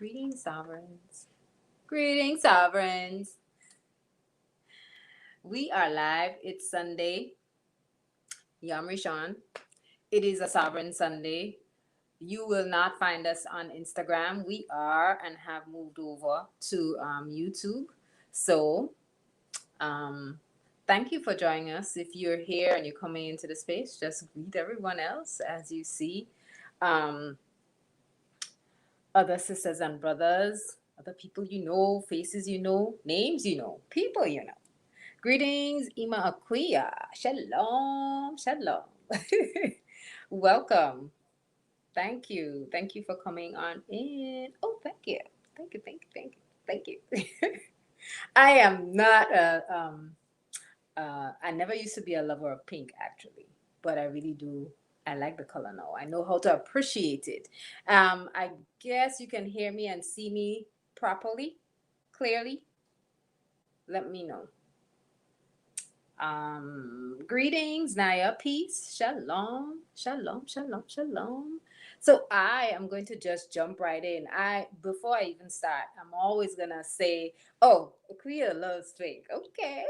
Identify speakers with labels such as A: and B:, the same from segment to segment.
A: Greetings, Sovereigns. Greetings, Sovereigns. We are live. It's Sunday. Yom Rishon. It is a Sovereign Sunday. You will not find us on Instagram. We are and have moved over to YouTube. So, um, thank you for joining us. If you're here and you're coming into the space, just greet everyone else as you see. Um, Other sisters and brothers, other people you know, faces you know, names you know, people you know. Greetings, Ima Akuya. Shalom, shalom. Welcome. Thank you. Thank you for coming on in. Oh, thank you. Thank you, thank you, thank you, thank you. I am not I never used to be a lover of pink actually, but I really do. I like the color now. I know how to appreciate it. I guess you can hear me and see me properly, clearly. Let me know. Greetings, Naya. Peace. Shalom. Shalom. Shalom. Shalom. So I am going to just jump right in. I before I even start, I'm always gonna say, "Oh, Akuya loves pink." Okay,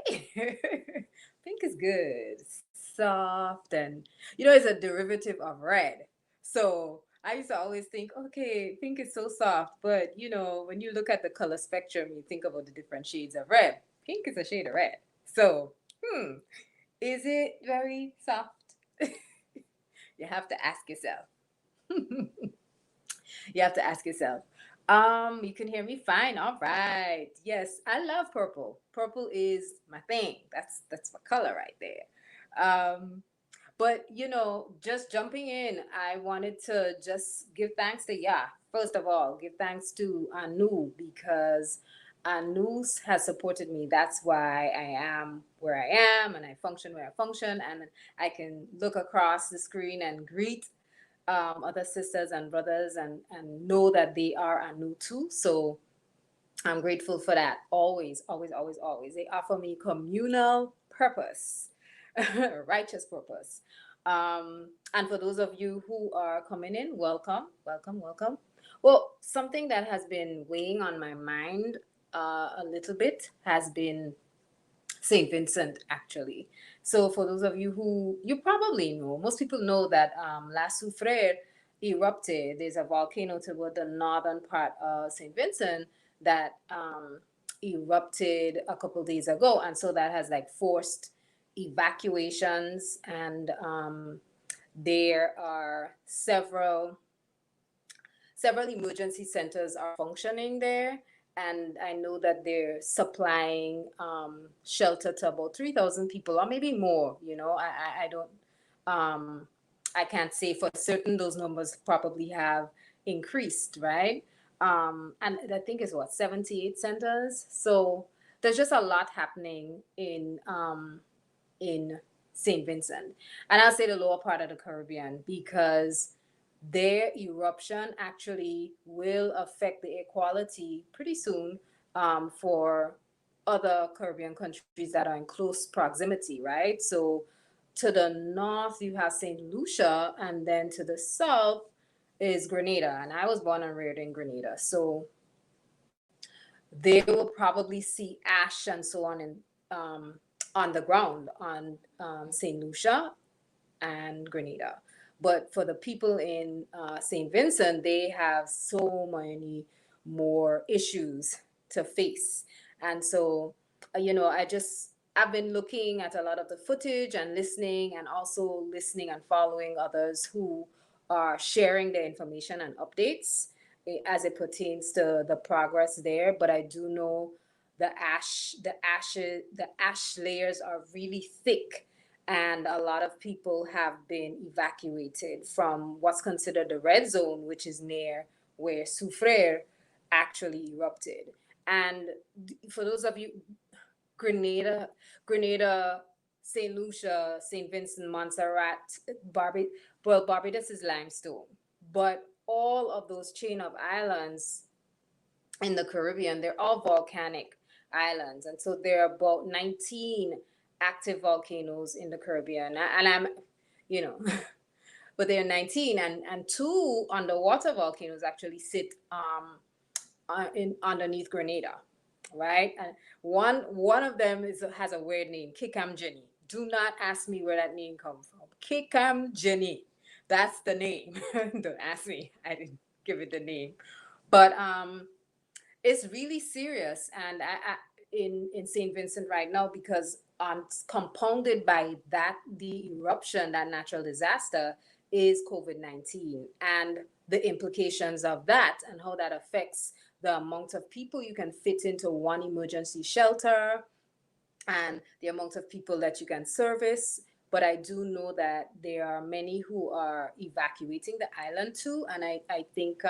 A: pink is good, soft, and it's a derivative of red. So I used to always think, okay, pink is so soft, but when you look at the color spectrum, you think about the different shades of red. Pink is a shade of red. So Hmm. Is it very soft? You have to ask yourself. You have to ask yourself. You can hear me fine. All right. Yes, I love purple. Purple is my thing. That's my color right there. But just jumping in, I wanted to just give thanks to Yah. First of all, give thanks to Anu because Anu has supported me. That's why I am where I am and I function where I function. And I can look across the screen and greet other sisters and brothers and know that they are Anu too. So I'm grateful for that. Always, always, always, always. They offer me communal purpose, righteous purpose. And for those of you who are coming in, welcome, welcome, welcome. Well, something that has been weighing on my mind a little bit has been St. Vincent, actually. So, for those of you who you probably know, most people know that La Soufrière erupted. There's a volcano toward the northern part of St. Vincent that erupted a couple days ago. And so that has like forced evacuations, and there are several emergency centers are functioning there, and I know that they're supplying shelter to about 3,000 people or maybe more. I don't, um, I can't say for certain. Those numbers probably have increased, right? And I think it's what 78 centers. So there's just a lot happening in St. Vincent, and I'll say the lower part of the Caribbean because their eruption actually will affect the air quality pretty soon for other Caribbean countries that are in close proximity, right? So to the north, you have St. Lucia, and then to the south is Grenada. And I was born and reared in Grenada. So they will probably see ash and so on the ground on St. Lucia and Grenada. But for the people in St. Vincent, they have so many more issues to face. And so, I've been looking at a lot of the footage and listening, and also listening and following others who are sharing their information and updates as it pertains to the progress there. But I do know the ash layers are really thick, and a lot of people have been evacuated from what's considered the red zone, which is near where Soufrière actually erupted. And for those of you, Grenada, Grenada, St. Lucia, St. Vincent, Montserrat, Barbados is limestone. But all of those chain of islands in the Caribbean, they're all volcanic islands. And so there are about 19 active volcanoes in the Caribbean. And you know, but there are 19, and two underwater volcanoes actually sit in underneath Grenada, right? And one of them has a weird name, Kikam Jenny. Do not ask me where that name comes from. Kikam Jenny, that's the name. Don't ask me. I didn't give it the name, but it's really serious, and in Saint Vincent right now, because compounded by that, the eruption, that natural disaster, is COVID-19 and the implications of that, and how that affects the amount of people you can fit into one emergency shelter and the amount of people that you can service. But I do know that there are many who are evacuating the island too, and I think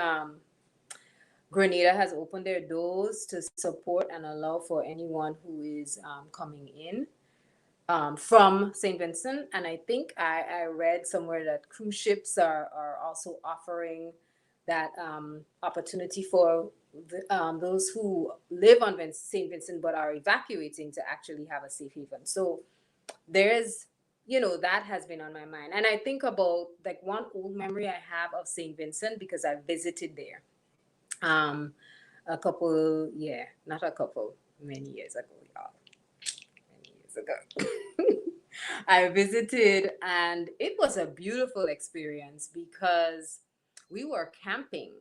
A: Grenada has opened their doors to support and allow for anyone who is coming in from St. Vincent. And I think I read somewhere that cruise ships are also offering that opportunity for those who live on St. Vincent but are evacuating to actually have a safe haven. So there's, that has been on my mind. And I think about like one old memory I have of St. Vincent, because I visited there um, a couple, yeah, not a couple, many years ago, y'all. Many years ago. I visited, and it was a beautiful experience because we were camping.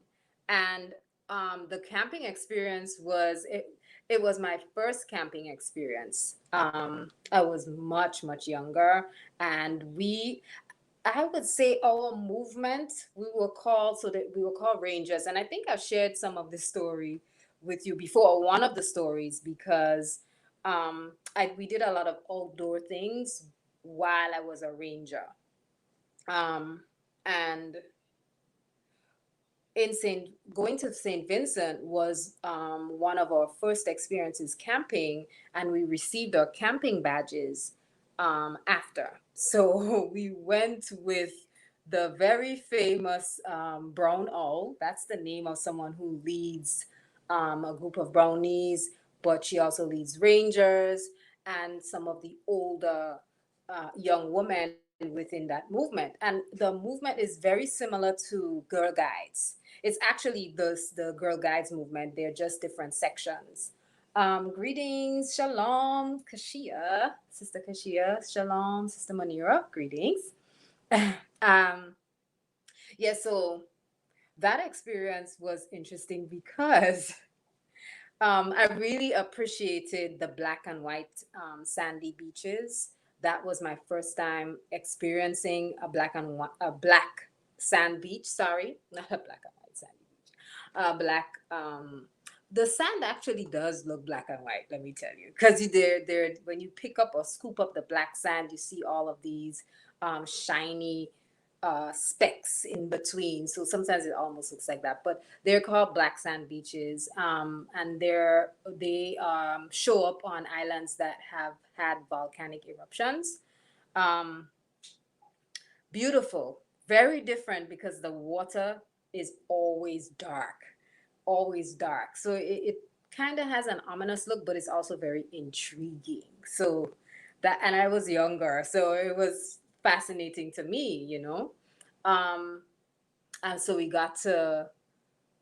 A: And the camping experience it was my first camping experience. I was much, much younger, and I would say our movement, we were called rangers. And I think I've shared some of this story with you before, one of the stories, because we did a lot of outdoor things while I was a ranger. Um, and going to St. Vincent was one of our first experiences camping, and we received our camping badges after. So we went with the very famous brown owl. That's the name of someone who leads a group of brownies, but she also leads rangers and some of the older young women within that movement. And the movement is very similar to Girl Guides. It's actually the Girl Guides movement. They're just different sections. Greetings, Shalom, Kashia, Sister Kashia, Shalom, Sister Manira, greetings. um, yeah, so that experience was interesting because I really appreciated the black and white sandy beaches. That was my first time experiencing a black sand beach. Sorry, not a black and white sandy beach. Black. The sand actually does look black and white. Let me tell you, because there when you pick up or scoop up the black sand, you see all of these shiny specks in between. So sometimes it almost looks like that. But they're called black sand beaches, and they show up on islands that have had volcanic eruptions. Um, Beautiful, very different because the water is always dark. So it kind of has an ominous look, but it's also very intriguing. So and I was younger, so it was fascinating to me. Um, and so we got to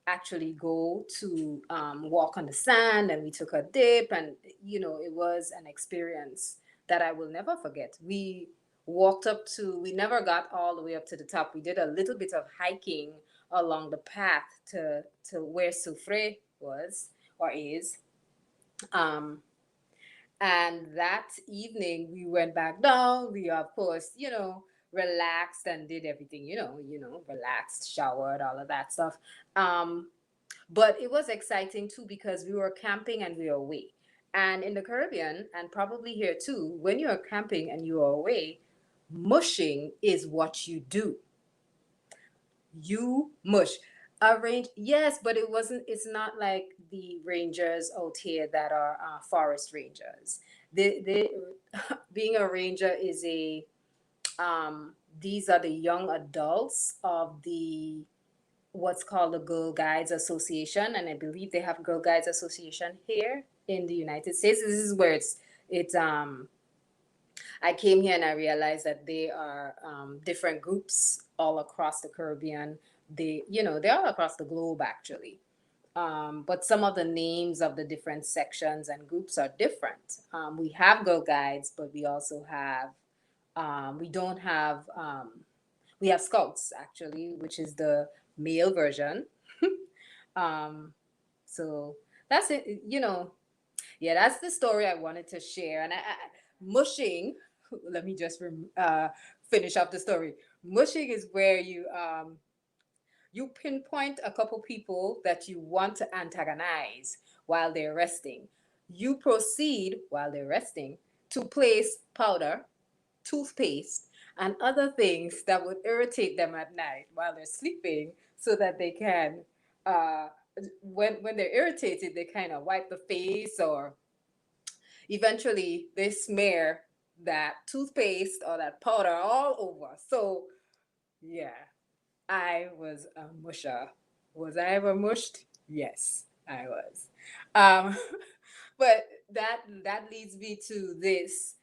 A: actually go to walk on the sand, and we took a dip, and it was an experience that I will never forget. We never got all the way up to the top. We did a little bit of hiking along the path to where Soufre was or is. Um, and that evening we went back down. We of course, relaxed and did everything, relaxed, showered, all of that stuff. Um, but it was exciting too because we were camping and we were away. And in the Caribbean, and probably here too, when you're camping and you are away, mushing is what you do. You mush. Yes, but it's not like the rangers out here that are forest rangers. The Being a ranger is these are the young adults of the what's called the Girl Guides Association, and I believe they have Girl Guides Association here in the United States. This is where it's. I came here and I realized that they are different groups all across the Caribbean. They're all across the globe actually. But some of the names of the different sections and groups are different. We have Girl Guides, but we also have, we don't have, we have Scouts actually, which is the male version. um, so that's it, yeah, that's the story I wanted to share. And mushing, let me just finish up the story. Mushing is where you pinpoint a couple people that you want to antagonize while they're resting. You proceed while they're resting to place powder, toothpaste, and other things that would irritate them at night while they're sleeping so that they can, uh, when they're irritated, they kind of wipe the face, or eventually they smear that toothpaste or that powder all over. So, yeah, I was a musher. Was I ever mushed? Yes, I was. Um, but that leads me to this.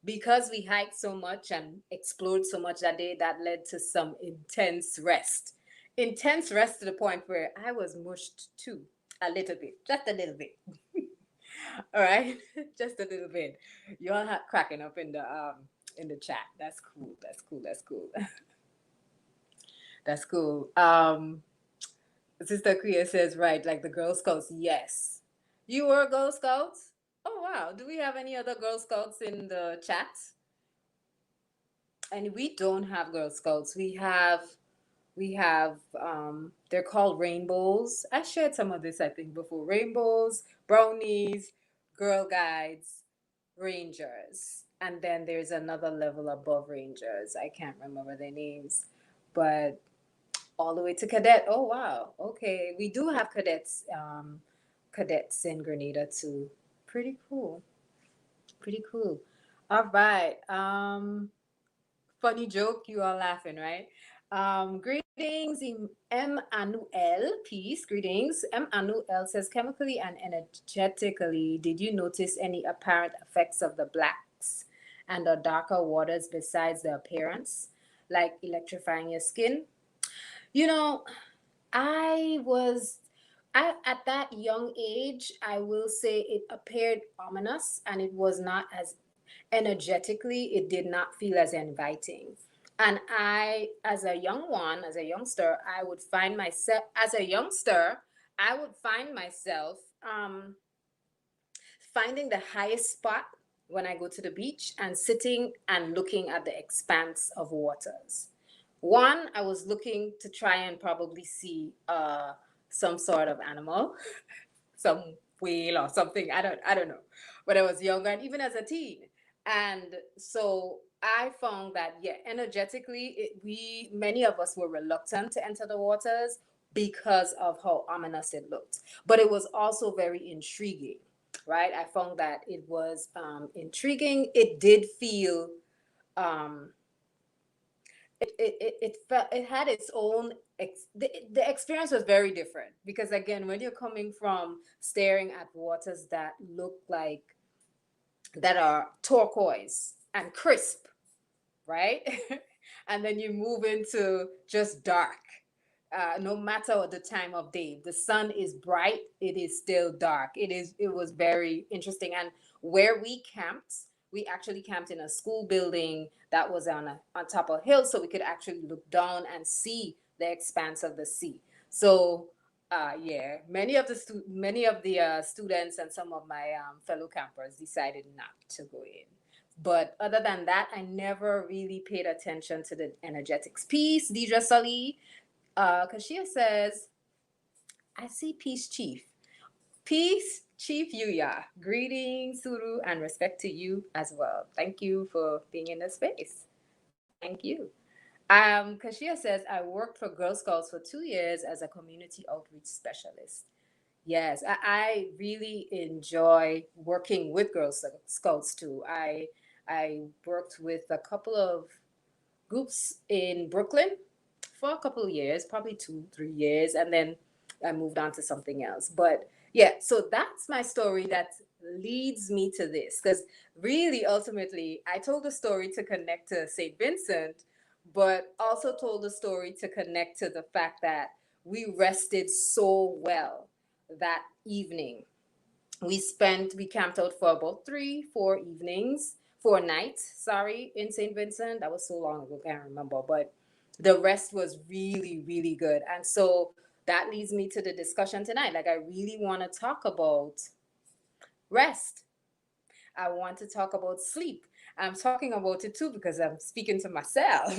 A: Because we hiked so much and explored so much that day, that led to some intense rest. Intense rest to the point where I was mushed too, a little bit, just a little bit. All right, just a little bit. You all had cracking up in the chat. That's cool. That's cool. That's cool. That's cool. Sister Kriya says, right, like the Girl Scouts. Yes. You were Girl Scouts? Oh, wow. Do we have any other Girl Scouts in the chat? And we don't have Girl Scouts. We have they're called rainbows. I shared some of this I think before. Rainbows, brownies, Girl Guides, Rangers. And then there's another level above Rangers. I can't remember their names. But all the way to cadet. Oh wow. Okay. We do have cadets in Grenada too. Pretty cool. Pretty cool. All right. Funny joke, you are laughing, right? Greetings, Emmanuel. Peace, greetings. Emmanuel says, chemically and energetically, did you notice any apparent effects of the blacks and the darker waters besides the appearance, like electrifying your skin? You know, I was at that young age, I will say it appeared ominous and it was not as energetically, it did not feel as inviting. And I, as a young one, as a youngster, I would find myself, as a youngster, I would find myself finding the highest spot when I go to the beach and sitting and looking at the expanse of waters. One, I was looking to try and probably see some sort of animal, some whale or something. I don't know. But I was younger and even as a teen. And so I found that yeah, energetically, we many of us were reluctant to enter the waters because of how ominous it looked. But it was also very intriguing, right? I found that it was intriguing. It did feel um, it felt it had its own the experience was very different because again when you're coming from staring at waters that look like that are turquoise and crisp, right? And then you move into just dark. No matter what the time of day, the sun is bright, it is still dark. It was very interesting. And where we camped, we actually camped in a school building that was on top of a hill, so we could actually look down and see the expanse of the sea. So yeah, many of the students and some of my fellow campers decided not to go in. But other than that, I never really paid attention to the energetics piece. Deidre Sully, Kashia says, I see Peace Chief. Peace Chief Yuya. Greetings, Suru, and respect to you as well. Thank you for being in the space. Thank you. Kashia says, I worked for Girl Scouts for 2 years as a community outreach specialist. Yes, I really enjoy working with Girl Scouts too. I worked with a couple of groups in Brooklyn for a couple of years, probably 2, 3 years, and then I moved on to something else. But yeah, so that's my story that leads me to this because really ultimately I told the story to connect to St. Vincent, but also told the story to connect to the fact that we rested so well. that evening. We camped out for about 3, 4 evenings, 4 nights, sorry, in St. Vincent. That was so long ago, can't remember. But the rest was really, really good. And so that leads me to the discussion tonight. Like, I really want to talk about rest. I want to talk about sleep. I'm talking about it too because I'm speaking to myself.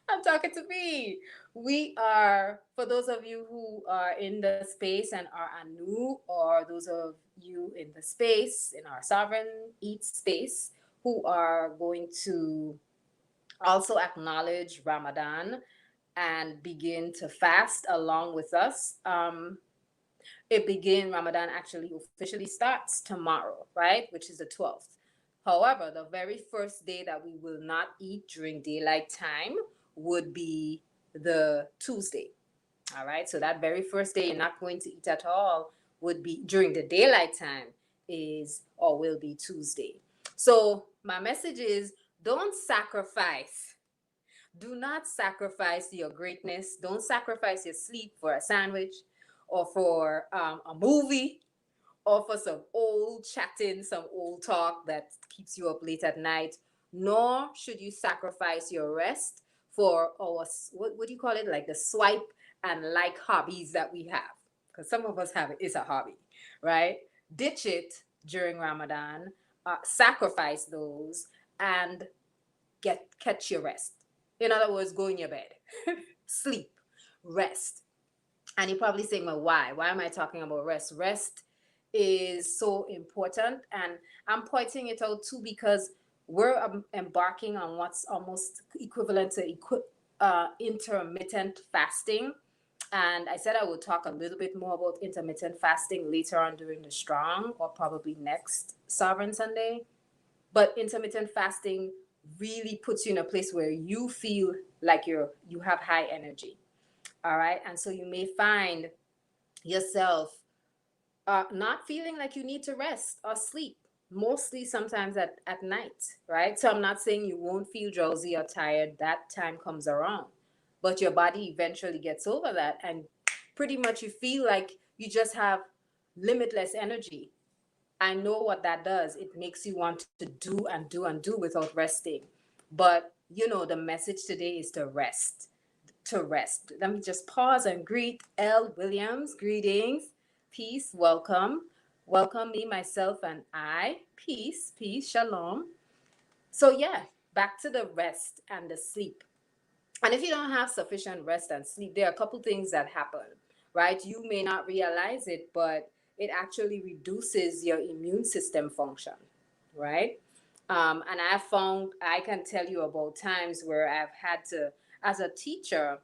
A: I'm talking to me. We are, for those of you who are in the space and are new, or those of you in the space, in our Sovereign Eat space, who are going to also acknowledge Ramadan and begin to fast along with us. Ramadan actually officially starts tomorrow, right? Which is the 12th. However, the very first day that we will not eat during daylight time would be the Tuesday. All right. So that very first day you're not going to eat at all would be during the daylight time is or will be Tuesday. So my message is don't sacrifice. Do not sacrifice your greatness. Don't sacrifice your sleep for a sandwich or for a movie or for some old chatting, some old talk that keeps you up late at night. Nor should you sacrifice your rest for our, what do you call it? Like the swipe and like hobbies that we have. Because some of us have it, it's a hobby, right? Ditch it during Ramadan, sacrifice those, and catch your rest. In other words, go in your bed, sleep, rest. And you're probably saying, well, why? Why am I talking about rest? Rest is so important. And I'm pointing it out too because we're embarking on what's almost equivalent to intermittent fasting. And I said I would talk a little bit more about intermittent fasting later on during the Strong or probably next Sovereign Sunday. But intermittent fasting really puts you in a place where you feel like you have high energy. All right. And so you may find yourself not feeling like you need to rest or sleep, mostly sometimes at night, right? So I'm not saying you won't feel drowsy or tired. That time comes around. But your body eventually gets over that. And pretty much you feel like you just have limitless energy. I know what that does. It makes you want to do and do and do without resting. But, the message today is to rest. To rest. Let me just pause and greet L. Williams. Greetings. Peace. Welcome. Welcome me, myself, and I. Peace. Peace. Shalom. So, yeah, back to the rest and the sleep. And if you don't have sufficient rest and sleep, there are a couple things that happen, right? You may not realize it, but it actually reduces your immune system function, right? And I can tell you about times where I've had to, as a teacher,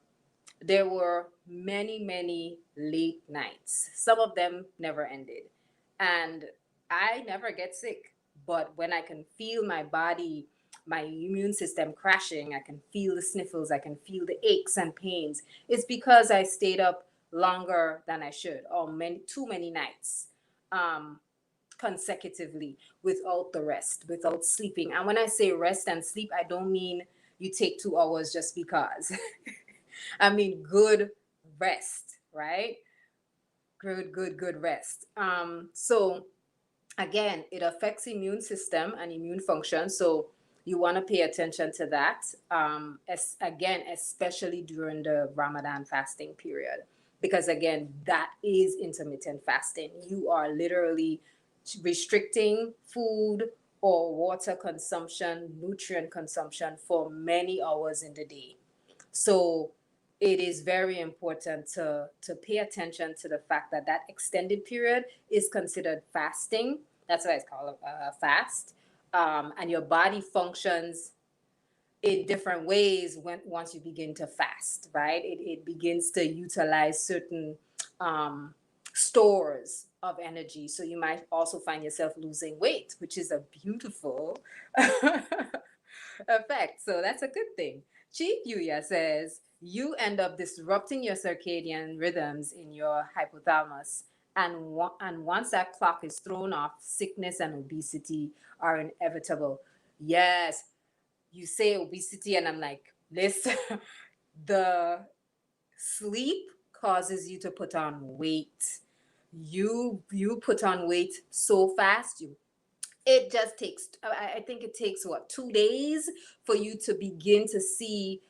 A: there were many, many late nights. Some of them never ended. And I never get sick. But when I can feel my body, my immune system crashing, I can feel the sniffles, I can feel the aches and pains, it's because I stayed up longer than I should, or too many nights. Consecutively without the rest, without sleeping. And when I say rest and sleep, I don't mean you take 2 hours just because. I mean good rest, right? Good rest. So again, it affects immune system and immune function. So you want to pay attention to that. Again, especially during the Ramadan fasting period, because again, that is intermittent fasting. You are literally restricting food or water consumption, nutrient consumption for many hours in the day. So it is very important to pay attention to the fact that that extended period is considered fasting. That's why it's called a fast. And your body functions in different ways once you begin to fast, right? It begins to utilize certain um, stores of energy. So you might also find yourself losing weight, which is a beautiful effect. So that's a good thing. Chi Yuya says you end up disrupting your circadian rhythms in your hypothalamus. And once that clock is thrown off, sickness and obesity are inevitable. Yes, you say obesity, and I'm like, listen, the sleep causes you to put on weight. You put on weight so fast. It just takes, I think it takes what, 2 days for you to begin to see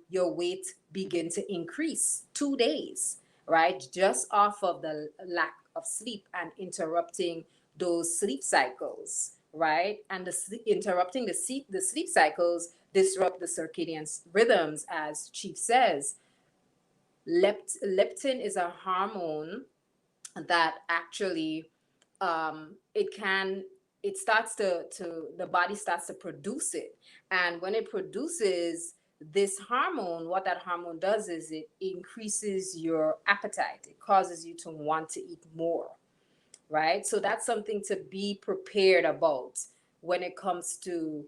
A: your weight begin to increase. 2 days, right? Just off of the lack of sleep and interrupting those sleep cycles, right? And interrupting the sleep cycles disrupt the circadian rhythms, as Chief says. Leptin is a hormone that actually it can, it starts to the body starts to produce it. And when it produces this hormone, what that hormone does is it increases your appetite. It causes you to want to eat more, right? So that's something to be prepared about when it comes to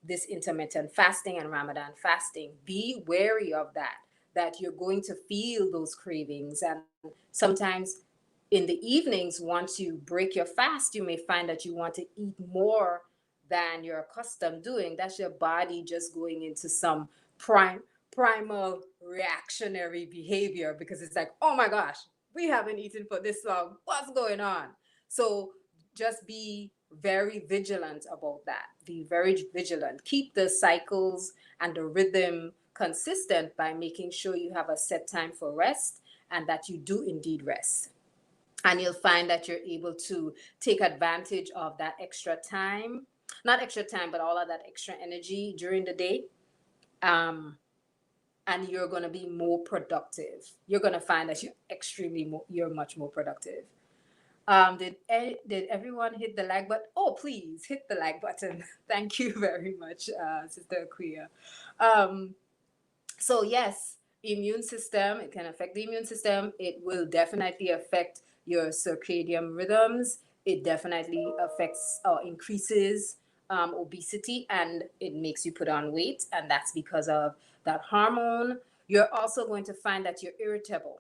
A: this intermittent fasting and Ramadan fasting. Be wary of that, that you're going to feel those cravings. And sometimes in the evenings, once you break your fast, you may find that you want to eat more than you're accustomed doing. That's your body just going into some primal reactionary behavior, because it's like, oh my gosh, we haven't eaten for this long. What's going on? So just be very vigilant about that. Be very vigilant. Keep the cycles and the rhythm consistent by making sure you have a set time for rest and that you do indeed rest. And you'll find that you're able to take advantage of that extra time, not extra time, but all of that extra energy during the day. Um, and you're going to be more productive. You're going to find that you're much more productive. Did everyone hit the like button? Oh, please hit the like button. Thank you very much, Sister Akuya. Um, so yes, immune system, it can affect the immune system. It will definitely affect your circadian rhythms. It definitely affects or increases obesity, and it makes you put on weight, and that's because of that hormone. You're also going to find that you're irritable,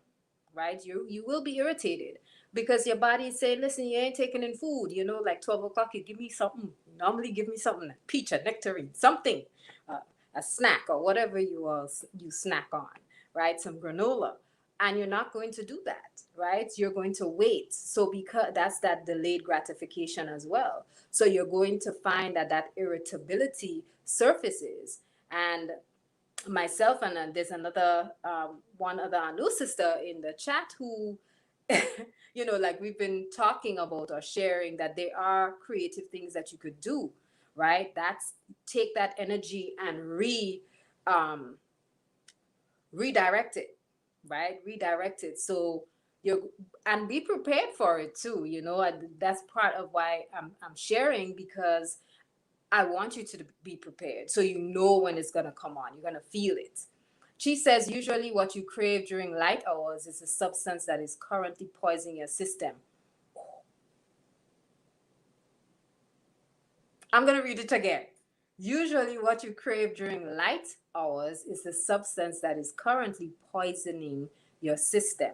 A: right? You will be irritated because your body is saying, listen, you ain't taking in food. Like 12 o'clock, you give me something. You normally give me something, like peach, a nectarine, something, uh, a snack or whatever you snack on, right? Some granola. And you're not going to do that, right? You're going to wait. So because that's that delayed gratification as well. So you're going to find that that irritability surfaces. And myself and there's another one other Anu sister in the chat who like we've been talking about or sharing that there are creative things that you could do, right? That's take that energy and um, redirect it, right? Redirect it. So you're and be prepared for it too. And that's part of why I'm sharing, because I want you to be prepared so you know when it's going to come on. You're going to feel it. She says usually what you crave during light hours is a substance that is currently poisoning your system. I'm going to read it again. Usually what you crave during light hours is a substance that is currently poisoning your system.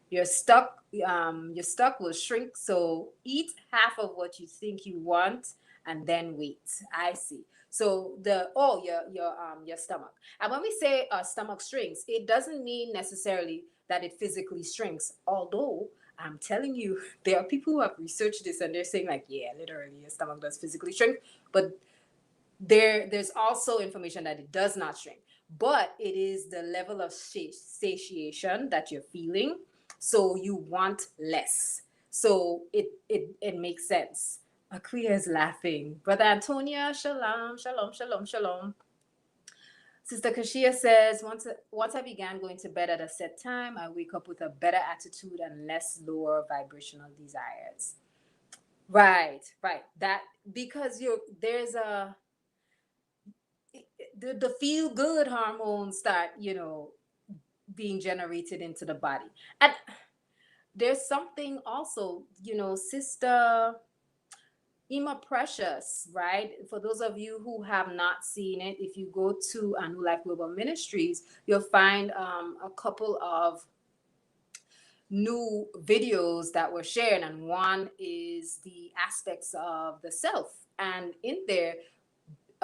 A: Your stock will shrink, so eat half of what you think you want and then wait. I see. So your stomach. And when we say stomach shrinks, it doesn't mean necessarily that it physically shrinks, although I'm telling you, there are people who have researched this and they're saying, like, yeah, literally your stomach does physically shrink, but there's also information that it does not shrink, but it is the level of satiation that you're feeling, so you want less. So it makes sense. Akuya is laughing. Brother Antonia, shalom, shalom, shalom, shalom. Sister Kashia says, once I began going to bed at a set time, I wake up with a better attitude and less lower vibrational desires. Right, right. That because there's the feel good hormones start, being generated into the body. And there's something also, Sister Ima Precious, right? For those of you who have not seen it, if you go to Anu Life Global Ministries, you'll find a couple of new videos that were shared, and one is the aspects of the self. And in there,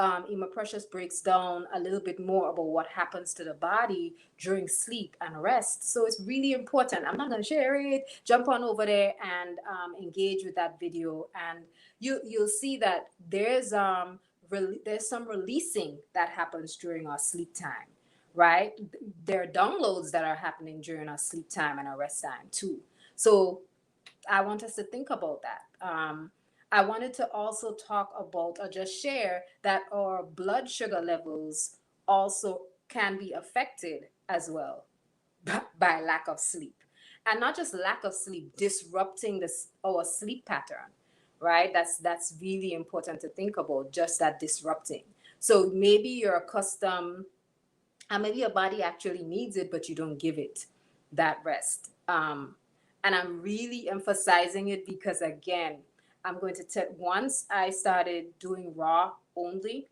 A: Emma Precious breaks down a little bit more about what happens to the body during sleep and rest. So it's really important. I'm not going to share it. Jump on over there and engage with that video, and you'll see that there's some releasing that happens during our sleep time, right? There are downloads that are happening during our sleep time and our rest time too. So I want us to think about that. I wanted to also talk about or just share that our blood sugar levels also can be affected as well by lack of sleep. And not just lack of sleep, disrupting our sleep pattern, right? That's really important to think about, just that disrupting. So maybe you're accustomed, and maybe your body actually needs it, but you don't give it that rest. And I'm really emphasizing it because, again, I'm going to tell, once I started doing raw only,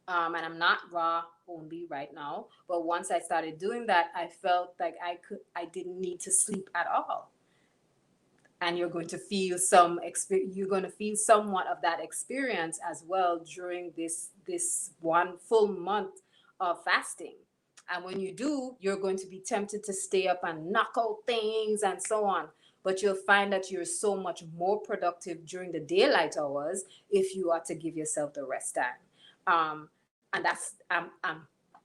A: and I'm not raw only right now, but once I started doing that, I felt like I didn't need to sleep at all. And you're going to feel you're going to feel somewhat of that experience as well during this 1 full month of fasting. And when you do, you're going to be tempted to stay up and knock out things and so on, but you'll find that you're so much more productive during the daylight hours if you are to give yourself the rest time. And I'm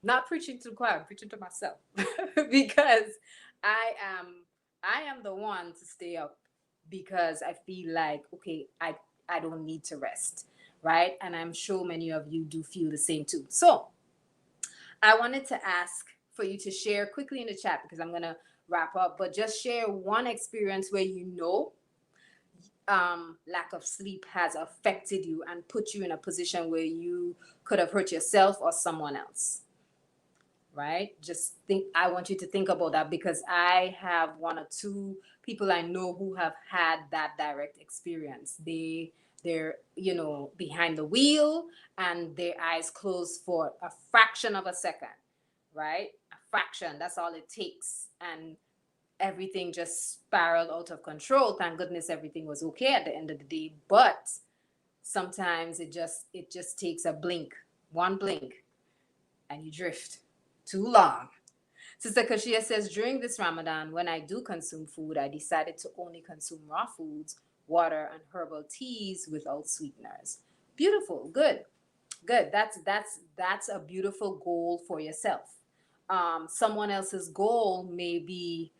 A: not preaching to the choir, I'm preaching to myself because i am I am the one to stay up because I feel like, okay, I don't need to rest, right? And I'm sure many of you do feel the same too. So I wanted to ask for you to share quickly in the chat because I'm gonna wrap up, but just share one experience where lack of sleep has affected you and put you in a position where you could have hurt yourself or someone else, right? Just think, I want you to think about that because I have one or two people I know who have had that direct experience. They're behind the wheel and their eyes closed for a fraction of a second, right? A fraction, that's all it takes. And everything just spiraled out of control. Thank goodness everything was okay at the end of the day. But sometimes it just takes a blink, one blink, and you drift too long. Sister Kashia says, during this Ramadan, when I do consume food, I decided to only consume raw foods, water, and herbal teas without sweeteners. Beautiful, good, good. That's a beautiful goal for yourself. Someone else's goal may be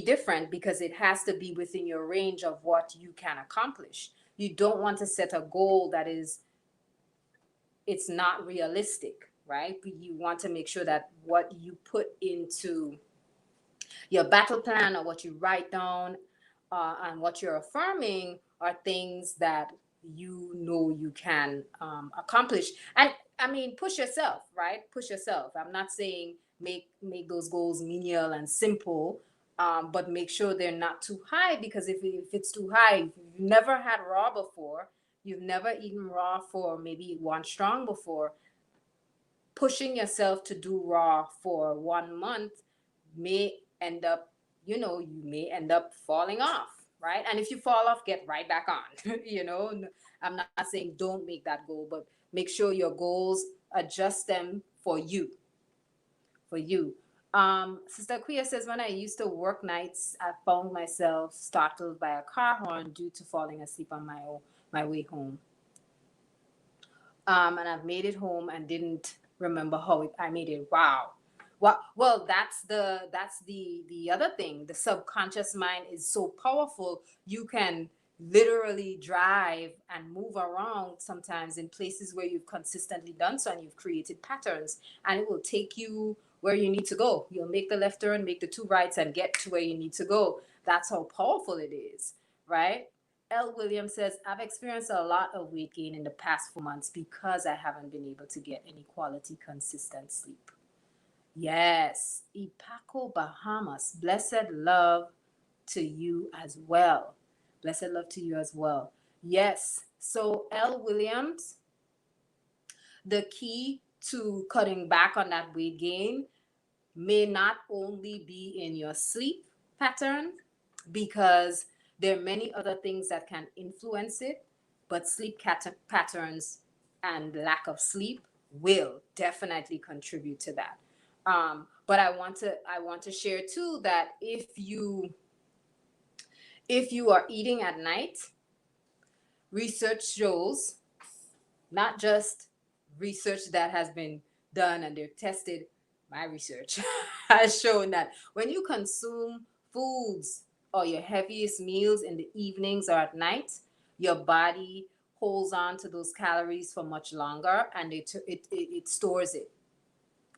A: different because it has to be within your range of what you can accomplish. You don't want to set a goal that it's not realistic, right? You want to make sure that what you put into your battle plan or what you write down and what you're affirming are things that you can accomplish. And I mean, push yourself, right? Push yourself. I'm not saying make those goals menial and simple, but make sure they're not too high, because if it's too high, if you've never had raw before, you've never eaten raw for maybe one strong before, pushing yourself to do raw for 1 month may end up, you may end up falling off, right? And if you fall off, get right back on. I'm not saying don't make that goal, but make sure your goals, adjust them for you. Sister Quia says, when I used to work nights, I found myself startled by a car horn due to falling asleep on my way home. And I've made it home and didn't remember I made it. Wow. Well, that's the other thing. The subconscious mind is so powerful. You can literally drive and move around sometimes in places where you've consistently done so and you've created patterns, and it will take you where you need to go. You'll make the left turn, make the two rights, and get to where you need to go. That's how powerful it is, right? L. Williams says, I've experienced a lot of weight gain in the past 4 months because I haven't been able to get any quality, consistent sleep. Yes, Ipaco Bahamas, blessed love to you as well. Blessed love to you as well. Yes, so L. Williams, the key to cutting back on that weight gain may not only be in your sleep pattern, because there are many other things that can influence it, but sleep patterns and lack of sleep will definitely contribute to that. But I want to share too that if you are eating at night, research shows, not just research that has been done and they've tested, my research has shown that when you consume foods or your heaviest meals in the evenings or at night, your body holds on to those calories for much longer, and it stores it.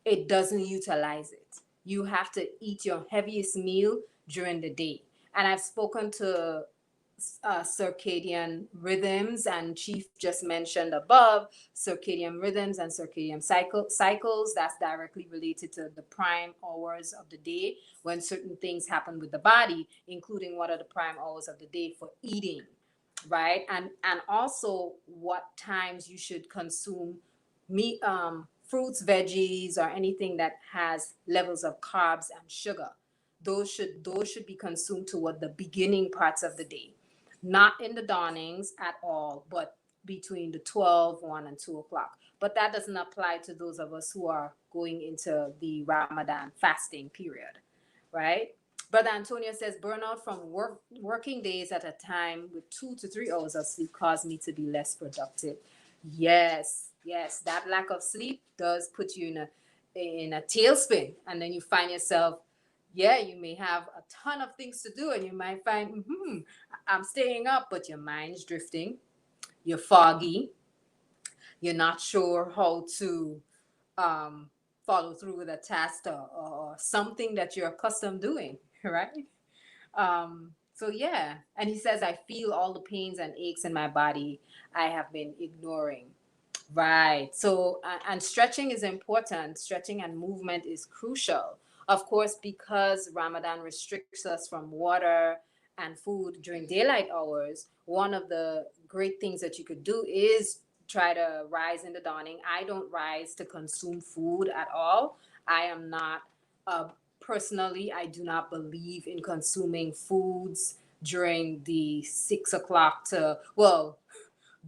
A: It doesn't utilize it. You have to eat your heaviest meal during the day. And I've spoken to circadian rhythms, and Chief just mentioned above circadian rhythms and circadian cycles. That's directly related to the prime hours of the day when certain things happen with the body, including what are the prime hours of the day for eating, right? And also what times you should consume meat, fruits, veggies, or anything that has levels of carbs and sugar. Those should be consumed toward the beginning parts of the day, not in the dawnings at all, but between the 12, 1, and 2 o'clock. But that doesn't apply to those of us who are going into the Ramadan fasting period, right? Brother Antonio says burnout from working days at a time with 2 to 3 hours of sleep caused me to be less productive. Yes, yes, that lack of sleep does put you in a tailspin, and then you find yourself, yeah, you may have a ton of things to do, and you might find, I'm staying up, but your mind's drifting, you're foggy, you're not sure how to um, follow through with a task or something that you're accustomed doing, right? So yeah, and he says, I feel all the pains and aches in my body I have been ignoring. Right. So, and stretching is important. Stretching and movement is crucial. Of course, because Ramadan restricts us from water and food during daylight hours, one of the great things that you could do is try to rise in the dawning. I don't rise to consume food at all. I am not, personally, I do not believe in consuming foods during the 6 o'clock to, well,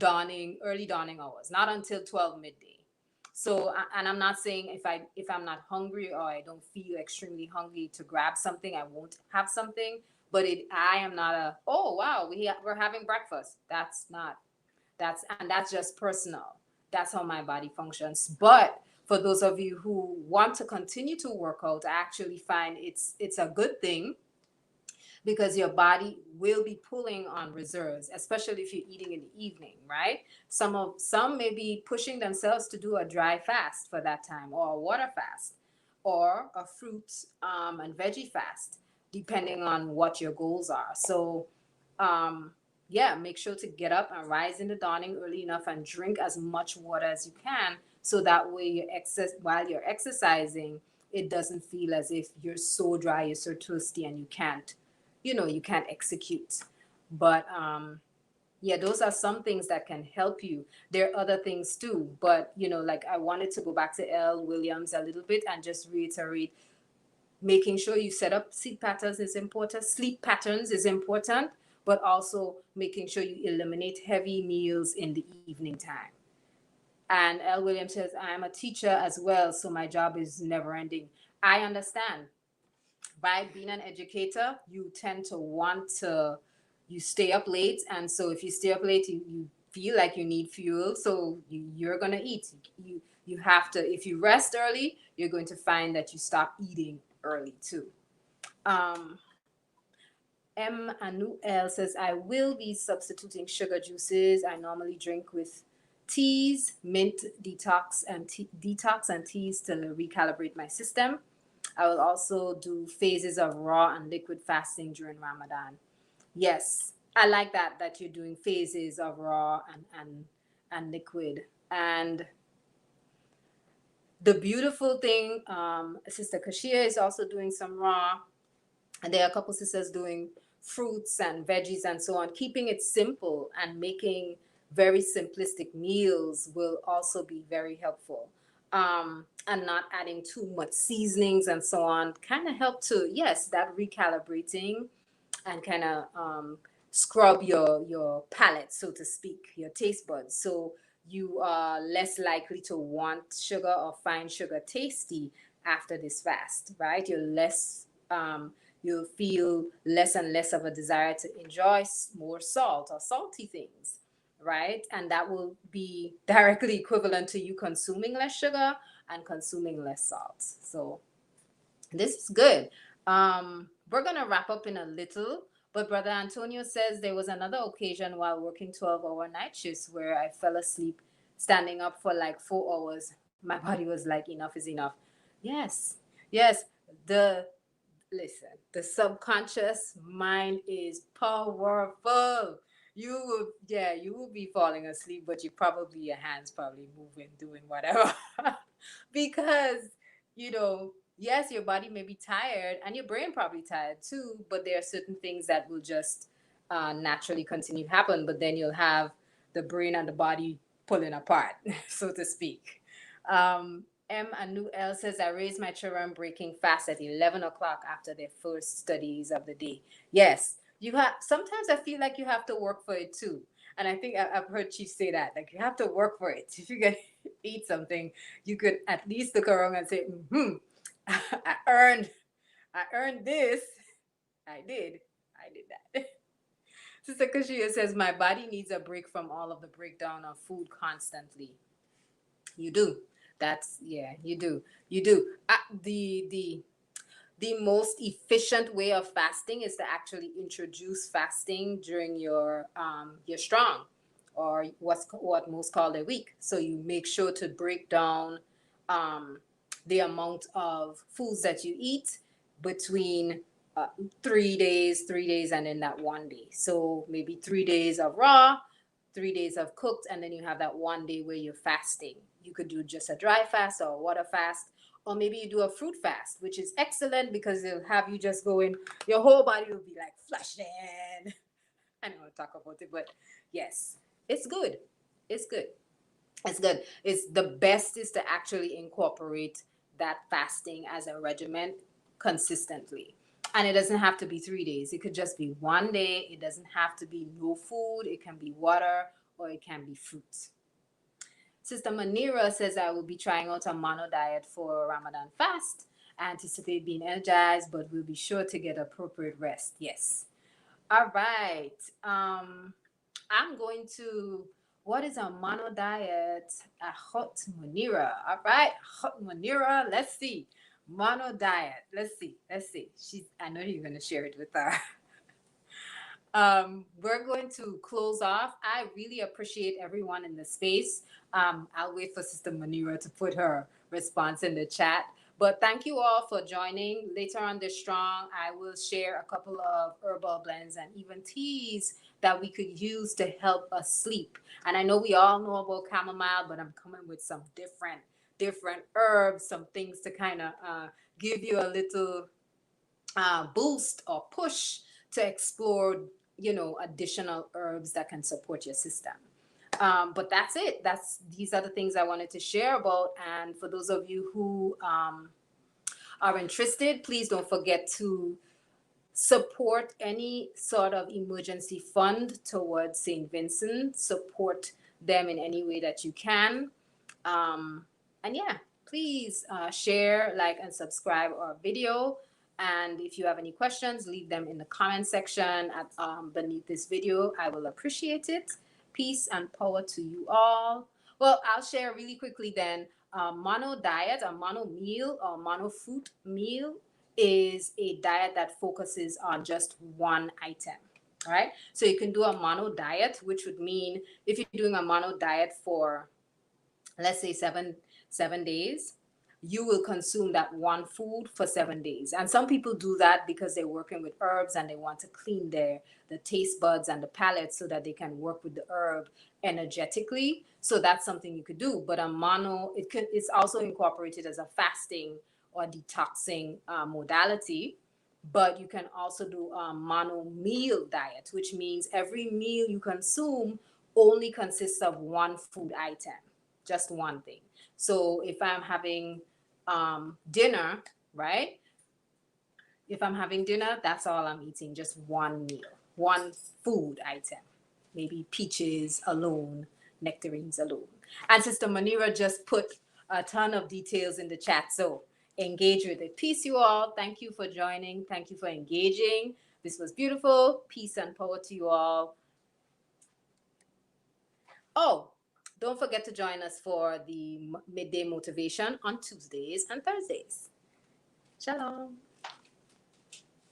A: early dawning hours, not until 12 midday. So, and I'm not saying if I'm not hungry or I don't feel extremely hungry to grab something, I won't have something. But I am not a, oh wow, we're having breakfast. That's not, that's just personal. That's how my body functions. But for those of you who want to continue to work out, I actually find it's a good thing, because your body will be pulling on reserves, especially if you're eating in the evening, right? Some may be pushing themselves to do a dry fast for that time, or a water fast, or a fruit and veggie fast, depending on what your goals are. So yeah, make sure to get up and rise in the dawning early enough and drink as much water as you can, so that way while you're exercising, it doesn't feel as if you're so dry, you're so thirsty, and you can't execute. But yeah, those are some things that can help you. There are other things too, but like, I wanted to go back to L Williams a little bit and just reiterate, making sure you set up sleep patterns is important, but also making sure you eliminate heavy meals in the evening time. And L Williams says, I am a teacher as well, so my job is never ending. I understand. By being an educator, you tend to want to, you stay up late, and so if you stay up late, you feel like you need fuel, so you're gonna eat. You have to. If you rest early, you're going to find that you stop eating early too. Um, M Anuel says, I will be substituting sugar juices I normally drink with teas, mint detox and teas to recalibrate my system. I will also do phases of raw and liquid fasting during Ramadan. Yes, I like that you're doing phases of raw and liquid. And the beautiful thing, Sister Kashia is also doing some raw, and there are a couple sisters doing fruits and veggies and so on. Keeping it simple and making very simplistic meals will also be very helpful. And not adding too much seasonings and so on kind of help to, yes, that recalibrating, and kind of scrub your palate, so to speak, your taste buds. So you are less likely to want sugar or find sugar tasty after this fast, right? You'll feel less and less of a desire to enjoy more salt or salty things, right? And that will be directly equivalent to you consuming less sugar and consuming less salt. So this is good. We're gonna wrap up in a little, but Brother Antonio says there was another occasion while working 12-hour night shifts where I fell asleep standing up for like 4 hours. My body was like, enough is enough. Yes, yes. The Listen, the subconscious mind is powerful. You will be falling asleep, but your hands probably moving, doing whatever. Because, yes, your body may be tired and your brain probably tired too, but there are certain things that will just naturally continue to happen, but then you'll have the brain and the body pulling apart, so to speak. M. Anu L says, I raised my children breaking fast at 11 o'clock after their first studies of the day. Yes, sometimes I feel like you have to work for it too. And I think I've heard Chief say that, like you have to work for it. If you can eat something, you could at least look around and say, I earned, I earned this. I did that. Sister Kashia says, my body needs a break from all of the breakdown of food constantly. You do. Yeah, you do. You do. The most efficient way of fasting is to actually introduce fasting during your strong, or what most called a week. So you make sure to break down um, the amount of foods that you eat between 3 days, and then that one day. So maybe 3 days of raw, 3 days of cooked, and then you have that one day where you're fasting. You could do just a dry fast or a water fast, or maybe you do a fruit fast, which is excellent because it'll have you just going, your whole body will be like flushing. I don't want to talk about it, but yes, it's good. It's good. It's good. It's the best is to actually incorporate that fasting as a regimen consistently. And it doesn't have to be 3 days. It could just be one day. It doesn't have to be no food. It can be water or it can be fruit. Sister Manira says I will be trying out a mono diet for Ramadan fast. I anticipate being energized, but will be sure to get appropriate rest. Yes. All right. I'm going to. What is a mono diet? A hot Munira. All right, hot Munira. Let's see. Mono diet. Let's see. Let's see. I know you're gonna share it with her. We're going to close off. I really appreciate everyone in the space. I'll wait for Sister Manira to put her response in the chat. But thank you all for joining. Later on this strong, I will share a couple of herbal blends and even teas that we could use to help us sleep. And I know we all know about chamomile, but I'm coming with some different herbs, some things to kind of give you a little boost or push to explore, additional herbs that can support your system. But that's it. These are the things I wanted to share about. And for those of you who are interested, please don't forget to support any sort of emergency fund towards St. Vincent. Support them in any way that you can. And yeah, please share, like, and subscribe our video. And if you have any questions, leave them in the comment section beneath this video. I will appreciate it. Peace and power to you all. Well, I'll share really quickly then. Mono diet, a mono meal or mono fruit meal is a diet that focuses on just one item. All right. So you can do a mono diet, which would mean if you're doing a mono diet for, let's say, seven days, you will consume that one food for 7 days. And some people do that because they're working with herbs and they want to clean the taste buds and the palate so that they can work with the herb energetically. So that's something you could do. But a mono, it's also incorporated as a fasting or detoxing modality. But you can also do a mono meal diet, which means every meal you consume only consists of one food item, just one thing. So if I'm having dinner, right? If I'm having dinner, that's all I'm eating, just one meal, one food item. Maybe peaches alone, nectarines alone. And Sister Manira just put a ton of details in the chat, so engage with it. Peace, you all. Thank you for joining. Thank you for engaging. This was beautiful. Peace and power to you all. Oh, don't forget to join us for the midday motivation on Tuesdays and Thursdays. Shalom.